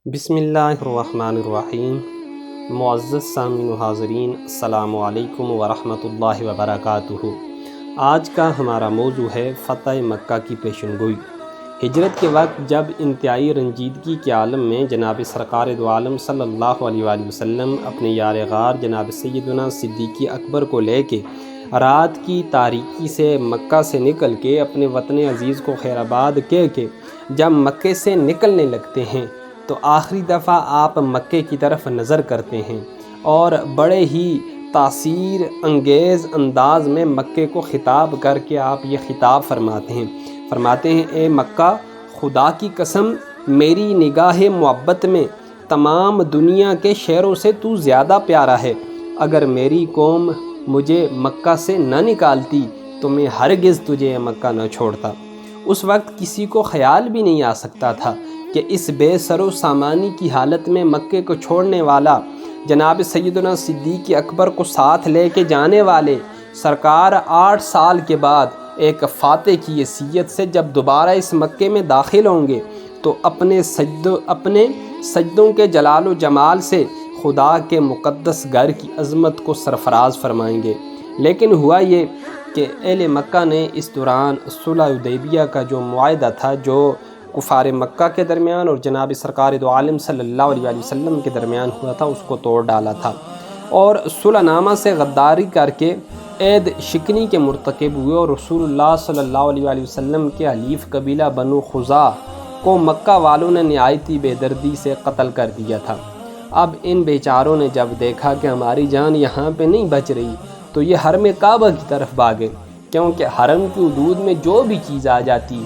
بسم اللہ الرحمن الرحیم۔ معزز سامعین و حاضرین، السلام علیکم ورحمۃ اللہ وبرکاتہ۔ آج کا ہمارا موضوع ہے فتح مکہ کی پیشن گوئی۔ ہجرت کے وقت جب انتہائی رنجیدگی کے عالم میں جناب سرکار دو عالم صلی اللہ علیہ وآلہ وسلم اپنے یار غار جناب سیدنا صدیق اکبر کو لے کے رات کی تاریکی سے مکہ سے نکل کے اپنے وطن عزیز کو خیر آباد کہہ کے جب مکے سے نکلنے لگتے ہیں تو آخری دفعہ آپ مکے کی طرف نظر کرتے ہیں اور بڑے ہی تاثیر انگیز انداز میں مکے کو خطاب کر کے آپ یہ خطاب فرماتے ہیں اے مکہ، خدا کی قسم میری نگاہ محبت میں تمام دنیا کے شہروں سے تو زیادہ پیارا ہے۔ اگر میری قوم مجھے مکہ سے نہ نکالتی تو میں ہرگز تجھے مکہ نہ چھوڑتا۔ اس وقت کسی کو خیال بھی نہیں آ سکتا تھا کہ اس بے سر و سامانی کی حالت میں مکے کو چھوڑنے والا، جناب سیدنا صدیق اکبر کو ساتھ لے کے جانے والے سرکار 8 سال کے بعد ایک فاتح کی حیثیت سے جب دوبارہ اس مکے میں داخل ہوں گے تو اپنے سجدوں کے جلال و جمال سے خدا کے مقدس گھر کی عظمت کو سرفراز فرمائیں گے۔ لیکن ہوا یہ کہ اہل مکہ نے اس دوران صلح حدیبیہ کا جو معاہدہ تھا، جو کفار مکہ کے درمیان اور جناب سرکار دو عالم صلی اللہ علیہ وآلہ وسلم کے درمیان ہوا تھا، اس کو توڑ ڈالا تھا اور صلح نامہ سے غداری کر کے عہد شکنی کے مرتکب ہوئے اور رسول اللہ صلی اللہ علیہ وآلہ وسلم کے حلیف قبیلہ بنو خزاعہ کو مکہ والوں نے نہایتی بے دردی سے قتل کر دیا تھا۔ اب ان بیچاروں نے جب دیکھا کہ ہماری جان یہاں پہ نہیں بچ رہی تو یہ حرم کعبہ کی طرف بھاگے، کیونکہ حرم کی حدود میں جو بھی چیز آ جاتی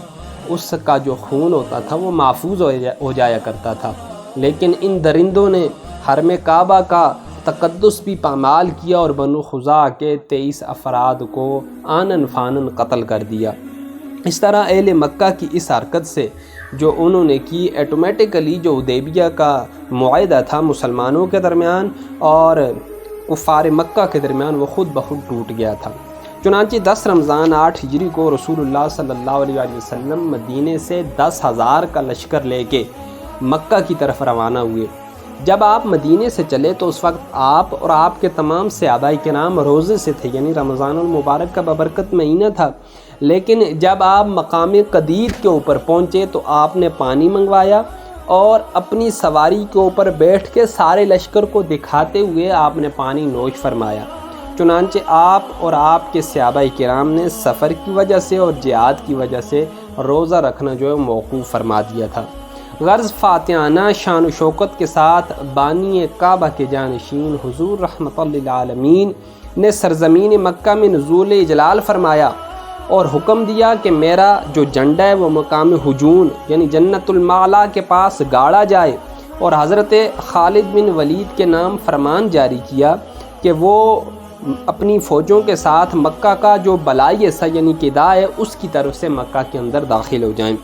اس کا جو خون ہوتا تھا وہ محفوظ ہو جایا کرتا تھا۔ لیکن ان درندوں نے حرم کعبہ کا تقدس بھی پامال کیا اور بنو خزاعہ کے 23 افراد کو آنن فانن قتل کر دیا۔ اس طرح اہل مکہ کی اس حرکت سے جو انہوں نے کی، ایٹومیٹکلی جو حدیبیہ کا معاہدہ تھا مسلمانوں کے درمیان اور کفار مکہ کے درمیان، وہ خود بخود ٹوٹ گیا تھا۔ چنانچہ 10 رمضان 8 ہجری کو رسول اللہ صلی اللہ علیہ وآلہ وسلم مدینے سے 10,000 کا لشکر لے کے مکہ کی طرف روانہ ہوئے۔ جب آپ مدینے سے چلے تو اس وقت آپ اور آپ کے تمام صحابہ کرام روزے سے تھے، یعنی رمضان المبارک کا ببرکت مہینہ تھا۔ لیکن جب آپ مقام قدید کے اوپر پہنچے تو آپ نے پانی منگوایا اور اپنی سواری کے اوپر بیٹھ کے سارے لشکر کو دکھاتے ہوئے آپ نے پانی نوش فرمایا۔ چنانچہ آپ اور آپ کے صحابہ کرام نے سفر کی وجہ سے اور جہاد کی وجہ سے روزہ رکھنا جو ہے موقوف فرما دیا تھا۔ غرض فاتحانہ شان و شوکت کے ساتھ بانی کعبہ کے جانشین حضور رحمت للعالمین نے سرزمین مکہ میں نزول اجلال فرمایا اور حکم دیا کہ میرا جو جھنڈا ہے وہ مقام ہجون یعنی جنت المعلا کے پاس گاڑا جائے، اور حضرت خالد بن ولید کے نام فرمان جاری کیا کہ وہ اپنی فوجوں کے ساتھ مکہ کا جو بلائی حصہ یعنی قدا ہے اس کی طرف سے مکہ کے اندر داخل ہو جائیں۔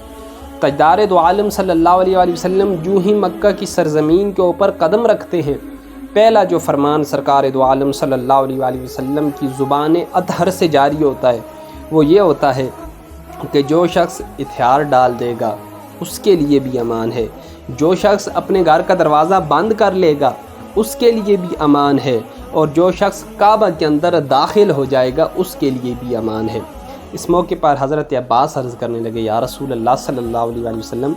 تاجدار دو عالم صلی اللہ علیہ وآلہ وسلم جو ہی مکہ کی سرزمین کے اوپر قدم رکھتے ہیں، پہلا جو فرمان سرکار دو عالم صلی اللہ علیہ وآلہ وسلم کی زبان اطہر سے جاری ہوتا ہے وہ یہ ہوتا ہے کہ جو شخص ہتھیار ڈال دے گا اس کے لیے بھی امان ہے، جو شخص اپنے گھر کا دروازہ بند کر لے گا اس کے لیے بھی امان ہے، اور جو شخص کعبہ کے اندر داخل ہو جائے گا اس کے لیے بھی امان ہے۔ اس موقع پر حضرت عباس عرض کرنے لگے، یا رسول اللہ صلی اللہ علیہ وآلہ وسلم،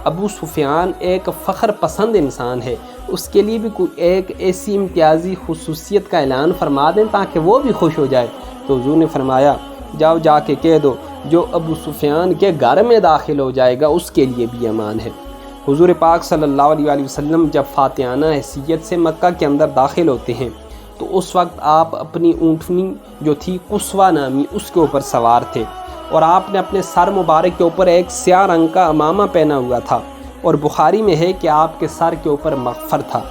ابو سفیان ایک فخر پسند انسان ہے، اس کے لیے بھی کوئی ایک ایسی امتیازی خصوصیت کا اعلان فرما دیں تاکہ وہ بھی خوش ہو جائے۔ تو حضور نے فرمایا، جاؤ جا کے کہہ دو جو ابو سفیان کے گھر میں داخل ہو جائے گا اس کے لیے بھی امان ہے۔ حضور پاک صلی اللہ علیہ وآلہ وسلم جب فاتحانہ حیثیت سے مکہ کے اندر داخل ہوتے ہیں تو اس وقت آپ اپنی اونٹنی جو تھی قصوہ نامی اس کے اوپر سوار تھے، اور آپ نے اپنے سر مبارک کے اوپر ایک سیاہ رنگ کا عمامہ پہنا ہوا تھا، اور بخاری میں ہے کہ آپ کے سر کے اوپر مغفر تھا۔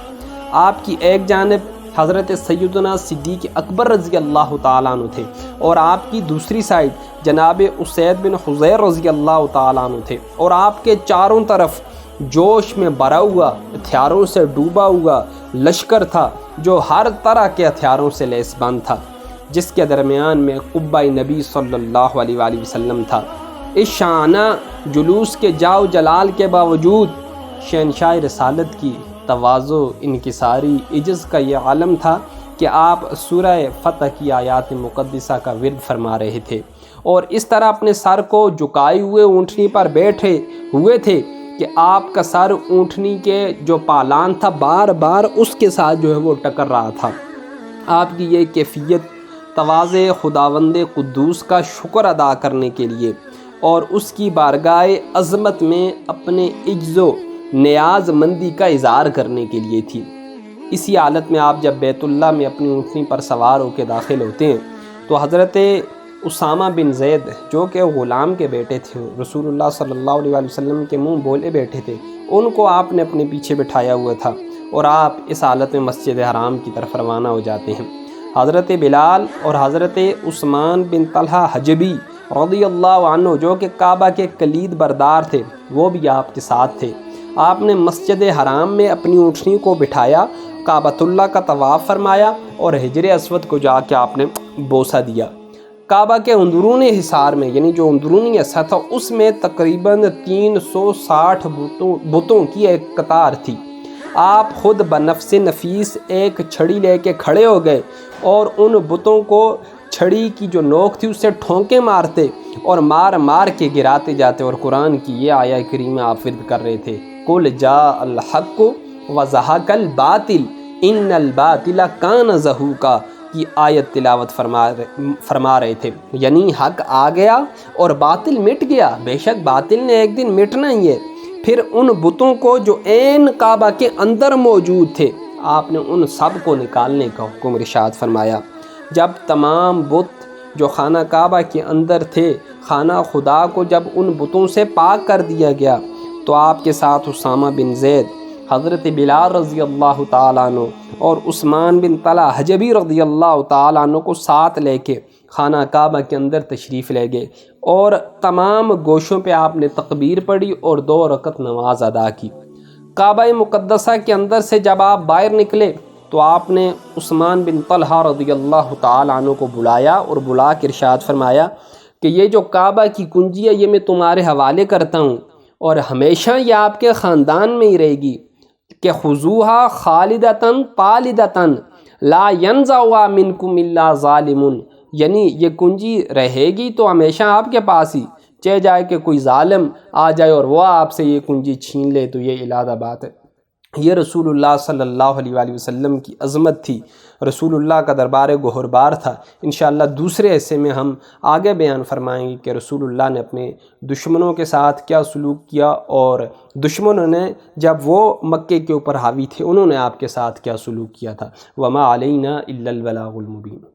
آپ کی ایک جانب حضرت سیدنا صدیق اکبر رضی اللہ تعالیٰ عنہ تھے اور آپ کی دوسری سائڈ جناب اسید بن حضیر رضی اللہ تعالیٰ عنہ تھے، اور آپ کے چاروں طرف جوش میں بھرا ہوا ہتھیاروں سے ڈوبا ہوا لشکر تھا جو ہر طرح کے ہتھیاروں سے لیس بند تھا، جس کے درمیان میں قبہ نبی صلی اللہ علیہ وآلہ وسلم تھا۔ اس شانہ جلوس کے جاؤ جلال کے باوجود شہنشاہ رسالت کی تواضع، انکساری، عجز کا یہ عالم تھا کہ آپ سورہ فتح کی آیات مقدسہ کا ورد فرما رہے تھے، اور اس طرح اپنے سر کو جھکائے ہوئے اونٹنی پر بیٹھے ہوئے تھے کہ آپ کا سر اونٹنی کے جو پالان تھا بار بار اس کے ساتھ جو ہے وہ ٹکر رہا تھا۔ آپ کی یہ کیفیت تواضع خداوند قدوس کا شکر ادا کرنے کے لیے اور اس کی بارگاہ عظمت میں اپنے عجز و نیاز مندی کا اظہار کرنے کے لیے تھی۔ اسی حالت میں آپ جب بیت اللہ میں اپنی اونٹنی پر سوار ہو کے داخل ہوتے ہیں تو حضرت اسامہ بن زید جو کہ غلام کے بیٹے تھے، رسول اللہ صلی اللہ علیہ وسلم کے منہ بولے بیٹھے تھے، ان کو آپ نے اپنے پیچھے بٹھایا ہوا تھا، اور آپ اس حالت میں مسجد حرام کی طرف روانہ ہو جاتے ہیں۔ حضرت بلال اور حضرت عثمان بن طلحہ حجبی رضی اللہ عنہ جو کہ کعبہ کے کلید بردار تھے، وہ بھی آپ کے ساتھ تھے۔ آپ نے مسجد حرام میں اپنی اونٹنی کو بٹھایا، کعبۃ اللہ کا طواف فرمایا اور حجر اسود کو جا کے آپ نے بوسہ دیا۔ کعبہ کے اندرونی حصار میں، یعنی جو اندرونی حصہ تھا، اس میں تقریباً 360 بتوں کی ایک قطار تھی۔ آپ خود بنفس نفیس ایک چھڑی لے کے کھڑے ہو گئے اور ان بتوں کو چھڑی کی جو نوک تھی اس سے ٹھونکے مارتے اور مار مار کے گراتے جاتے، اور قرآن کی یہ آیہ کریمہ آپ ورد کر رہے تھے، قُلْ جَاءَ الْحَقُّ وَزَهَقَ الْبَاطِلُ إِنَّ الْبَاطِلَ كَانَ زَهُوقًا کی آیت تلاوت فرما رہے تھے، یعنی حق آ گیا اور باطل مٹ گیا، بے شک باطل نے ایک دن مٹنا ہی ہے۔ پھر ان بتوں کو جو عین کعبہ کے اندر موجود تھے، آپ نے ان سب کو نکالنے کا حکم ارشاد فرمایا۔ جب تمام بت جو خانہ کعبہ کے اندر تھے، خانہ خدا کو جب ان بتوں سے پاک کر دیا گیا تو آپ کے ساتھ اسامہ بن زید، حضرت بلال رضی اللہ تعالیٰ عنہ اور عثمان بن طلحہ حجبی رضی اللہ تعالیٰ عنہ کو ساتھ لے کے خانہ کعبہ کے اندر تشریف لے گئے، اور تمام گوشوں پہ آپ نے تکبیر پڑھی اور 2 رکعت نماز ادا کی۔ کعبہ مقدسہ کے اندر سے جب آپ باہر نکلے تو آپ نے عثمان بن طلحہ رضی اللہ تعالیٰ عنہ کو بلایا اور بلا کے ارشاد فرمایا کہ یہ جو کعبہ کی کنجی ہے یہ میں تمہارے حوالے کرتا ہوں، اور ہمیشہ یہ آپ کے خاندان میں ہی رہے گی کہ خذوہا خالدتاً طالدتاً لا ینزعها منکم الا ظالم، یعنی یہ کنجی رہے گی تو ہمیشہ آپ کے پاس ہی، چاہے جائے کہ کوئی ظالم آ جائے اور وہ آپ سے یہ کنجی چھین لے تو یہ علادہ بات ہے۔ یہ رسول اللہ صلی اللہ علیہ وآلہ وسلم کی عظمت تھی، رسول اللہ کا دربار گہربار تھا۔ انشاءاللہ دوسرے حصے میں ہم آگے بیان فرمائیں گے کہ رسول اللہ نے اپنے دشمنوں کے ساتھ کیا سلوک کیا، اور دشمنوں نے جب وہ مکے کے اوپر حاوی تھے انہوں نے آپ کے ساتھ کیا سلوک کیا تھا۔ وما علینا الا البلاغ المبین۔